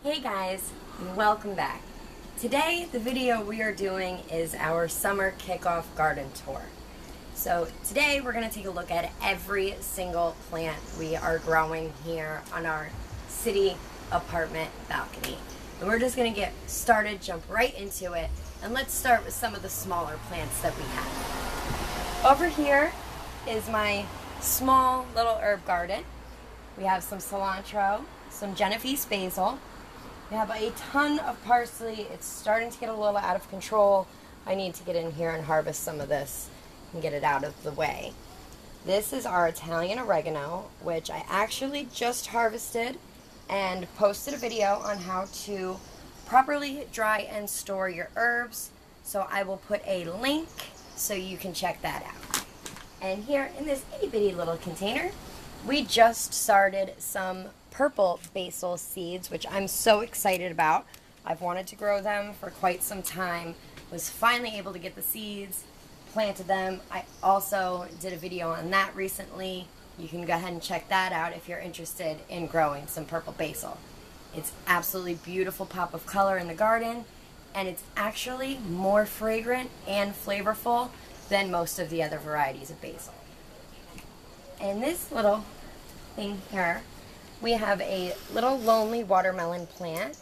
Hey guys, welcome back. Today the video we are doing is our summer kickoff garden tour. So today we're going to take a look at every single plant we are growing here on our city apartment balcony. And we're just going to get started, jump right into it, and let's start with some of the smaller plants that we have. Over here is my small little herb garden. We have some cilantro, some Genovese basil. We have a ton of parsley. It's starting to get a little out of control. I need to get in here and harvest some of this and get it out of the way. This is our Italian oregano, which I actually just harvested and posted a video on how to properly dry and store your herbs. So I will put a link so you can check that out. And here in this itty bitty little container, we just started some purple basil seeds, which I'm so excited about. I've wanted to grow them for quite some time. Was finally able to get the seeds, planted them. I also did a video on that recently. You can go ahead and check that out if you're interested in growing some purple basil. It's absolutely beautiful pop of color in the garden, and it's actually more fragrant and flavorful than most of the other varieties of basil. And this little thing here, we have a little lonely watermelon plant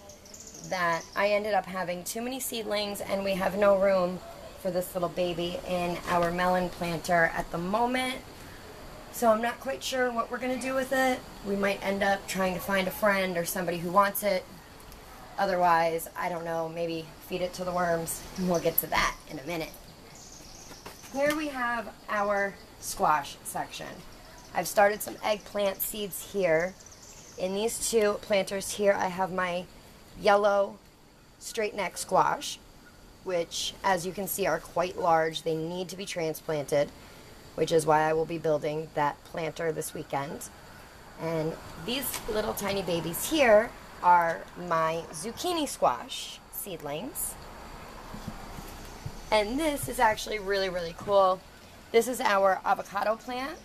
that I ended up having too many seedlings, and we have no room for this little baby in our melon planter at the moment. So I'm not quite sure what we're going to do with it. We might end up trying to find a friend or somebody who wants it. Otherwise, I don't know, maybe feed it to the worms, and we'll get to that in a minute. Here we have our squash section. I've started some eggplant seeds here. In these two planters here, I have my yellow straight neck squash, which, as you can see, are quite large. They need to be transplanted, which is why I will be building that planter this weekend. And these little tiny babies here are my zucchini squash seedlings. And this is actually really, really cool. This is our avocado plant.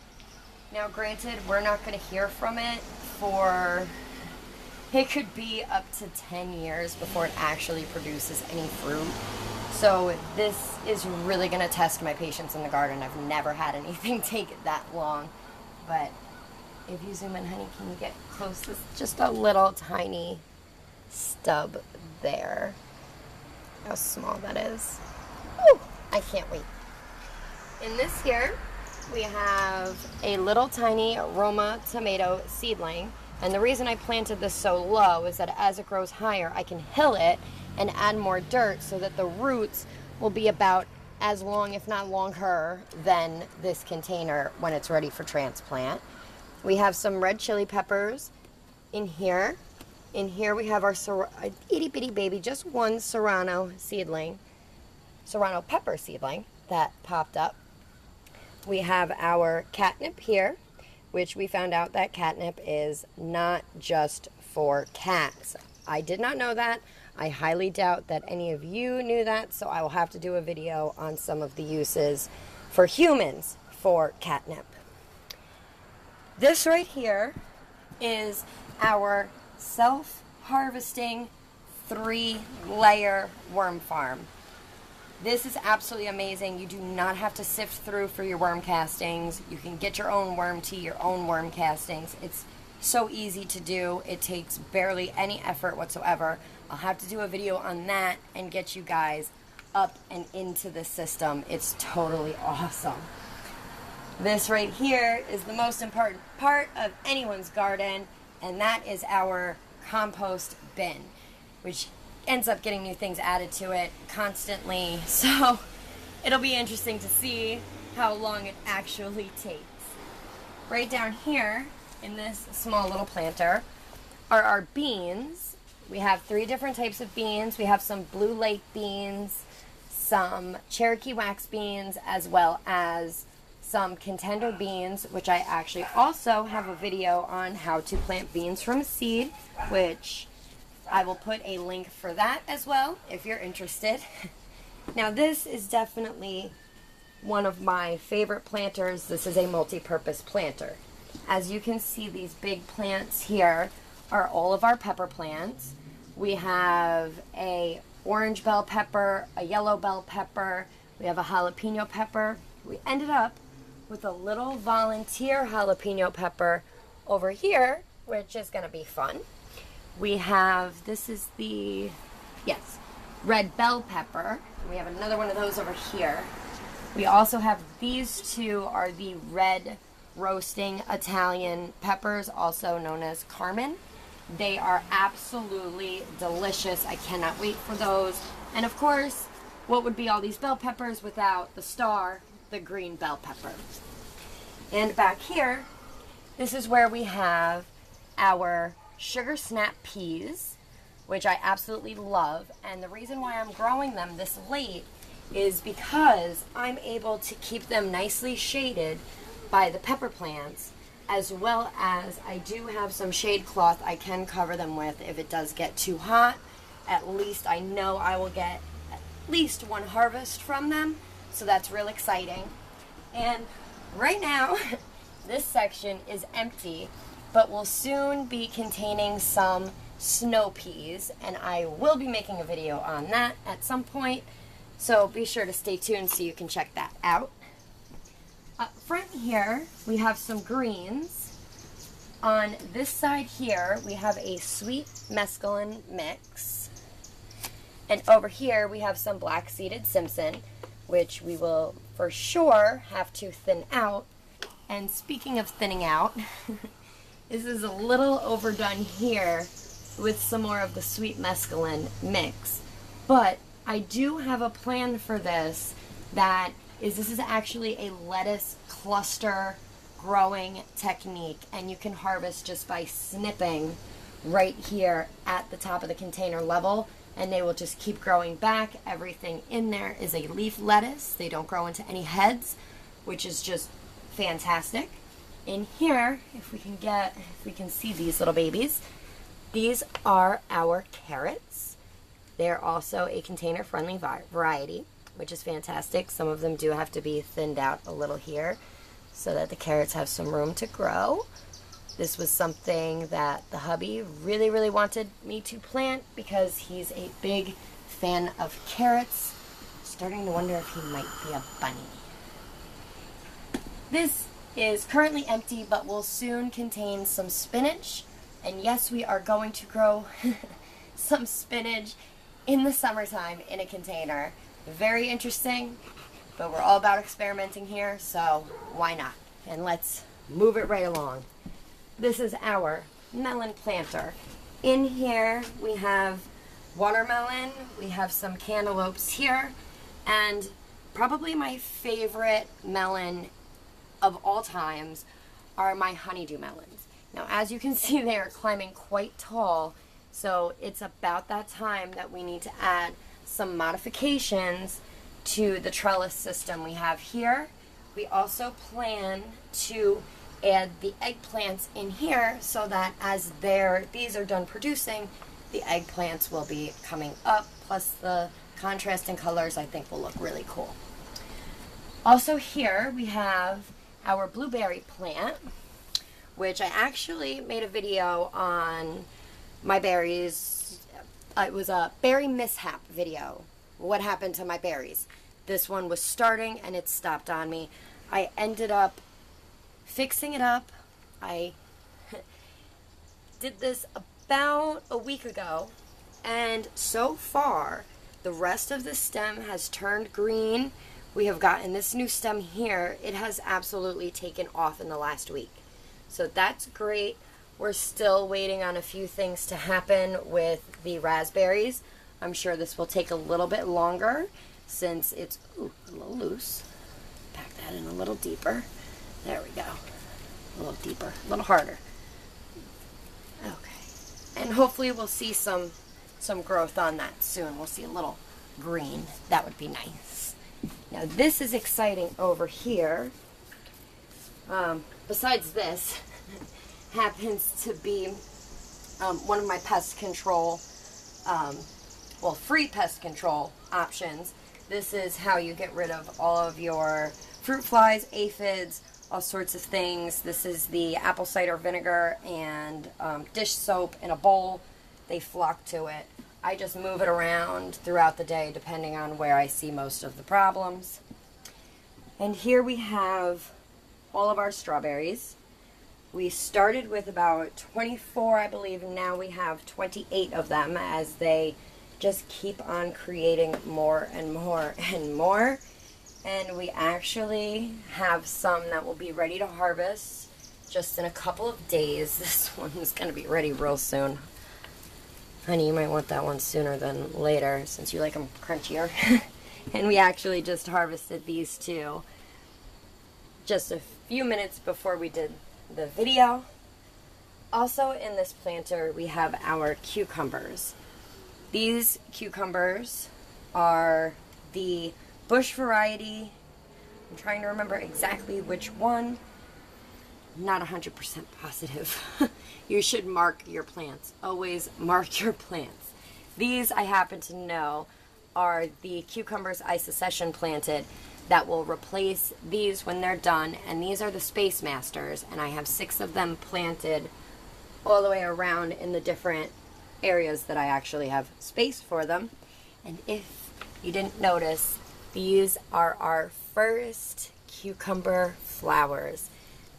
Now, granted, we're not going to hear from it for, it could be up to 10 years before it actually produces any fruit. So this is really going to test my patience in the garden. I've never had anything take that long. But if you zoom in, honey, can you get close? This is just a little tiny stub there. How small that is. Ooh, I can't wait. In this here, we have a little tiny Roma tomato seedling, and the reason I planted this so low is that as it grows higher, I can hill it and add more dirt so that the roots will be about as long, if not longer, than this container when it's ready for transplant. We have some red chili peppers in here. In here we have our itty bitty baby, just one serrano pepper seedling that popped up. We have our catnip here, which we found out that catnip is not just for cats. I did not know that. I highly doubt that any of you knew that, so I will have to do a video on some of the uses for humans for catnip. This right here is our self-harvesting 3-layer worm farm. This is absolutely amazing. You do not have to sift through for your worm castings. You can get your own worm tea, your own worm castings. It's so easy to do. It takes barely any effort whatsoever. I'll have to do a video on that and get you guys up and into the system. It's totally awesome. This right here is the most important part of anyone's garden, and that is our compost bin, which ends up getting new things added to it constantly, so it'll be interesting to see how long it actually takes. Right down here in this small little planter are our beans. We have 3 different types of beans. We have some Blue Lake beans, some Cherokee wax beans, as well as some contender beans, which I actually also have a video on how to plant beans from a seed, which I will put a link for that as well if you're interested. Now this is definitely one of my favorite planters. This is a multi-purpose planter. As you can see, these big plants here are all of our pepper plants. We have a orange bell pepper, a yellow bell pepper. We have a jalapeno pepper. We ended up with a little volunteer jalapeno pepper over here, which is going to be fun. We have, this is the, yes, red bell pepper. We have another one of those over here. We also have these two are the red roasting Italian peppers, also known as Carmen. They are absolutely delicious. I cannot wait for those. And of course, what would be all these bell peppers without the star, the green bell pepper? And back here, this is where we have our sugar snap peas, which I absolutely love. And the reason why I'm growing them this late is because I'm able to keep them nicely shaded by the pepper plants, as well as I do have some shade cloth I can cover them with if it does get too hot. At least I know I will get at least one harvest from them, so that's real exciting. And right now, this section is empty, but will soon be containing some snow peas, and I will be making a video on that at some point, so be sure to stay tuned so you can check that out. Up front here, we have some greens. On this side here, we have a sweet mesclun mix. And over here, we have some black-seeded Simpson, which we will for sure have to thin out. And speaking of thinning out, this is a little overdone here with some more of the sweet mesclun mix. But I do have a plan for this this is actually a lettuce cluster growing technique, and you can harvest just by snipping right here at the top of the container level, and they will just keep growing back. Everything in there is a leaf lettuce. They don't grow into any heads, which is just fantastic. In here, if we can see these little babies, these are our carrots. They're also a container friendly variety, which is fantastic. Some of them do have to be thinned out a little here so that the carrots have some room to grow. This was something that the hubby really, really wanted me to plant because he's a big fan of carrots. Starting to wonder if he might be a bunny. This is currently empty, but will soon contain some spinach. And yes, we are going to grow some spinach in the summertime in a container. Very interesting, but we're all about experimenting here, so why not? And let's move it right along. This is our melon planter. In here we have watermelon, we have some cantaloupes here, and probably my favorite melon of all times are my honeydew melons. Now, as you can see, they are climbing quite tall, so it's about that time that we need to add some modifications to the trellis system we have here. We also plan to add the eggplants in here so that as these are done producing, the eggplants will be coming up, plus the contrasting colors I think will look really cool. Also here we have our blueberry plant, which I actually made a video on my berries. It was a berry mishap video. What happened to my berries? This one was starting and it stopped on me. I ended up fixing it up. I did this about a week ago, and so far the rest of the stem has turned green. We have gotten this new stem here. It has absolutely taken off in the last week. So that's great. We're still waiting on a few things to happen with the raspberries. I'm sure this will take a little bit longer since it's a little loose. Pack that in a little deeper. There we go. A little deeper, a little harder. Okay. And hopefully we'll see some growth on that soon. We'll see a little green. That would be nice. Now this is exciting over here. Besides this, happens to be one of my pest control, free pest control options. This is how you get rid of all of your fruit flies, aphids, all sorts of things. This is the apple cider vinegar and dish soap in a bowl. they flock to it. I just move it around throughout the day depending on where I see most of the problems. And here we have all of our strawberries. We started with about 24, I believe, and now we have 28 of them as they just keep on creating more and more and more. And we actually have some that will be ready to harvest just in a couple of days. This one is going to be ready real soon. Honey, you might want that one sooner than later since you like them crunchier. And we actually just harvested these two just a few minutes before we did the video. Also in this planter we have our cucumbers. These cucumbers are the bush variety. I'm trying to remember exactly which one. Not 100% positive. You should mark your plants. Always mark your plants. These, I happen to know, are the cucumbers I succession planted that will replace these when they're done, and these are the Space Masters, and I have 6 of them planted all the way around in the different areas that I actually have space for them. And if you didn't notice, these are our first cucumber flowers.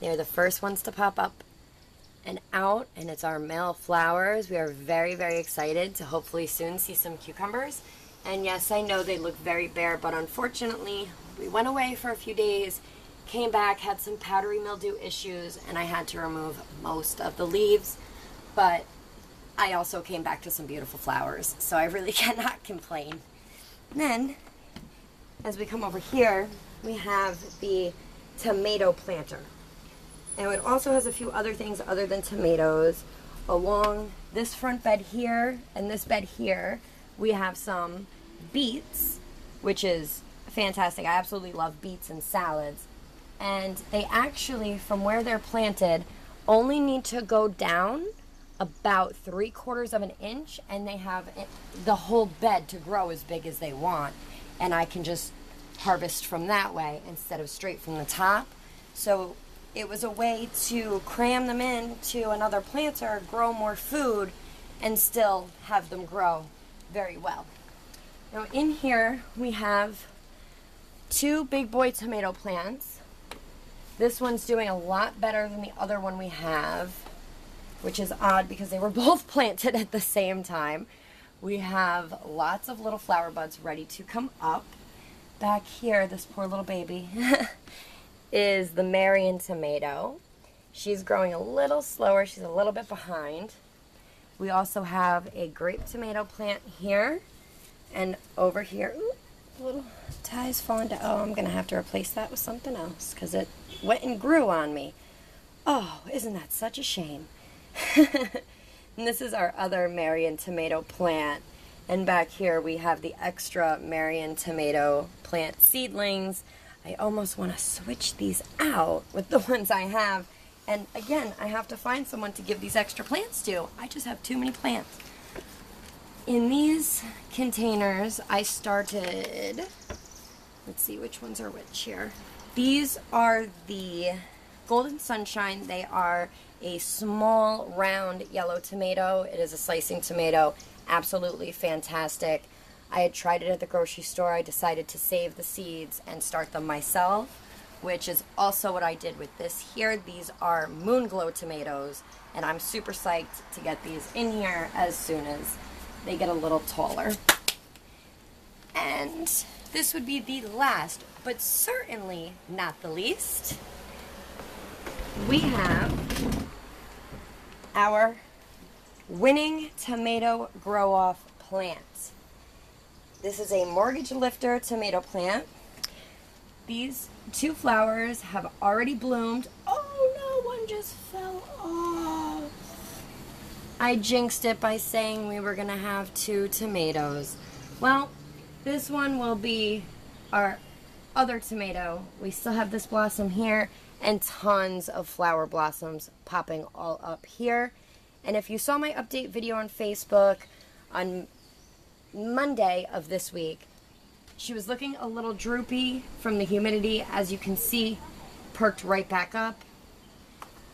They're the first ones to pop up and out, and it's our male flowers. We are very, very excited to hopefully soon see some cucumbers. And yes, I know they look very bare, but unfortunately, we went away for a few days, came back, had some powdery mildew issues, and I had to remove most of the leaves. But I also came back to some beautiful flowers, so I really cannot complain. And then, as we come over here, we have the tomato planter. And it also has a few other things other than tomatoes. Along this front bed here and this bed here, we have some beets, which is fantastic. I absolutely love beets and salads. And they actually, from where they're planted, only need to go down about 3/4 of an inch, and they have the whole bed to grow as big as they want. And I can just harvest from that way instead of straight from the top. So it was a way to cram them into another planter, grow more food, and still have them grow very well. Now in here we have 2 big boy tomato plants. This one's doing a lot better than the other one we have, which is odd because they were both planted at the same time. We have lots of little flower buds ready to come up. Back here, this poor little baby is the Marion tomato. She's growing a little slower. She's a little bit behind. We also have a grape tomato plant here, and over here, ooh, the little tie's falling down. Oh, I'm going to have to replace that with something else because it went and grew on me. Oh, isn't that such a shame? And this is our other Marion tomato plant. And back here we have the extra Marion tomato plant seedlings. I almost want to switch these out with the ones I have. And again, I have to find someone to give these extra plants to. I just have too many plants. In these containers, I started, let's see which ones are which here. These are the Golden Sunshine. They are a small, round yellow tomato. It is a slicing tomato. Absolutely fantastic. I had tried it at the grocery store. I decided to save the seeds and start them myself, which is also what I did with this here. These are Moonglow tomatoes, and I'm super psyched to get these in here as soon as they get a little taller. And this would be the last, but certainly not the least. We have our winning tomato grow-off plant. This is a mortgage lifter tomato plant. These 2 flowers have already bloomed. Oh no, one just fell off. I jinxed it by saying we were gonna have 2 tomatoes. Well, this one will be our other tomato. We still have this blossom here and tons of flower blossoms popping all up here. And if you saw my update video on Facebook on Monday of this week, she was looking a little droopy from the humidity. As you can see, perked right back up.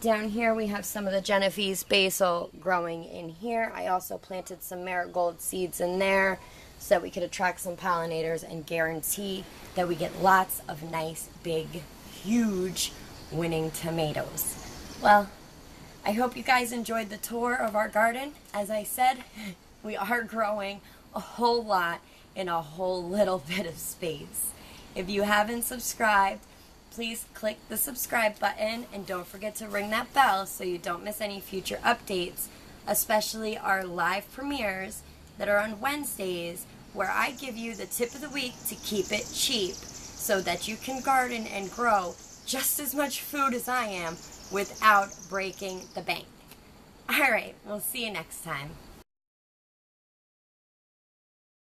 Down here we have some of the Genovese basil growing in here. I also planted some marigold seeds in there so that we could attract some pollinators and guarantee that we get lots of nice, big, huge winning tomatoes. Well, I hope you guys enjoyed the tour of our garden. As I said, we are growing a whole lot in a whole little bit of space. If you haven't subscribed, please click the subscribe button and don't forget to ring that bell so you don't miss any future updates, especially our live premieres that are on Wednesdays, where I give you the tip of the week to keep it cheap so that you can garden and grow just as much food as I am without breaking the bank. Alright, we'll see you next time.